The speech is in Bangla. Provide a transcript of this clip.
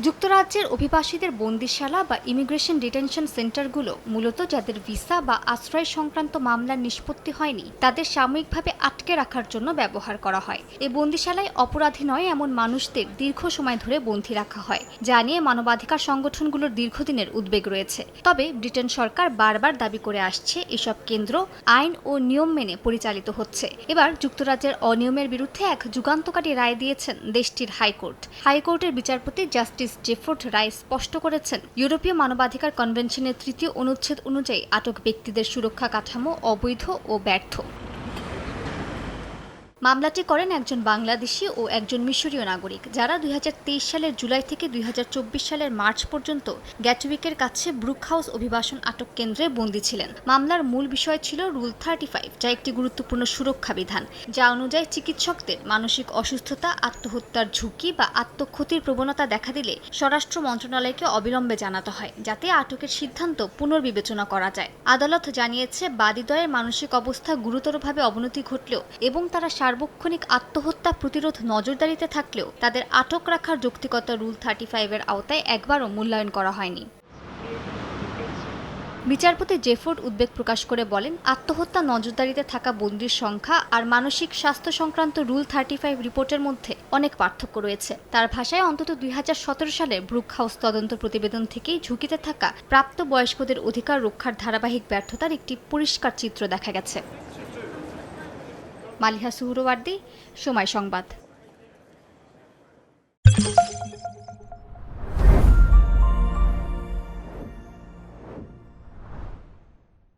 যুক্তরাজ্যের অভিবাসীদের বন্দিশালা বা ইমিগ্রেশন ডিটেনশন সেন্টারগুলো মূলত যাদের ভিসা বা আশ্রয় সংক্রান্ত মামলার নিষ্পত্তি হয়নি তাদের সাময়িকভাবে আটকে রাখার জন্য ব্যবহার করা হয়। এই বন্দিশালায় অপরাধী নয় এমন মানুষদের দীর্ঘ সময় ধরে বন্দী রাখা হয়, যা নিয়ে মানবাধিকার সংগঠনগুলোর দীর্ঘদিনের উদ্বেগ রয়েছে। তবে ব্রিটেন সরকার বারবার দাবি করে আসছে এসব কেন্দ্র আইন ও নিয়ম মেনে পরিচালিত হচ্ছে। এবার যুক্তরাজ্যের অনিয়মের বিরুদ্ধে এক যুগান্তকারী রায় দিয়েছেন দেশটির হাইকোর্ট। হাইকোর্টের বিচারপতি জাস্টিস জেফোর্ড রায় স্পষ্ট করেছেন, ইউরোপীয় মানবাধিকার কনভেনশনের ৩য় অনুচ্ছেদ অনুযায়ী আটক ব্যক্তিদের সুরক্ষা কাঠামো অবৈধ ও ব্যর্থ। মামলাটি করেন একজন বাংলাদেশি ও একজন মিশরীয় নাগরিক, যারা ২০২৩ সালের জুলাই থেকে ২০২৪ সালের মার্চ পর্যন্ত গ্যাটউইকের কাছে ব্রুক হাউস অভিবাসন আটক কেন্দ্রে বন্দী ছিলেন। মামলার মূল বিষয় ছিল রুল 35, যা একটি গুরুত্বপূর্ণ সুরক্ষা বিধান, যা অনুযায়ী চিকিৎসকদের মানসিক অসুস্থতা, আত্মহত্যার ঝুঁকি বা আত্মক্ষতির প্রবণতা দেখা দিলে স্বরাষ্ট্র মন্ত্রণালয়কে অবিলম্বে জানাতে হয়, যাতে আটকের সিদ্ধান্ত পুনর্বিবেচনা করা যায়। আদালত জানিয়েছে, বাদীদ্বয়ের মানসিক অবস্থা গুরুতরভাবে অবনতি ঘটলেও এবং তারা সার্বক্ষণিক আত্মহত্যা প্রতিরোধ নজরদারিতে থাকলেও তাদের আটক রাখার যৌক্তিকতা রুল 35-এর আওতায় একবারও মূল্যায়ন করা হয়নি। বিচারপতি জেফোর্ড উদ্বেগ প্রকাশ করে বলেন, আত্মহত্যা নজরদারিতে থাকা বন্দির সংখ্যা আর মানসিক স্বাস্থ্য সংক্রান্ত রুল 35 রিপোর্টের মধ্যে অনেক পার্থক্য রয়েছে। তার ভাষায়, অন্তত ২০১৭ সালের ব্রুক হাউস তদন্ত প্রতিবেদন থেকেই ঝুঁকিতে থাকা প্রাপ্তবয়স্কদের অধিকার রক্ষার ধারাবাহিক ব্যর্থতার একটি পরিষ্কার চিত্র দেখা গেছে। মালিহা সুহরওয়ার্দী, সময় সংবাদ।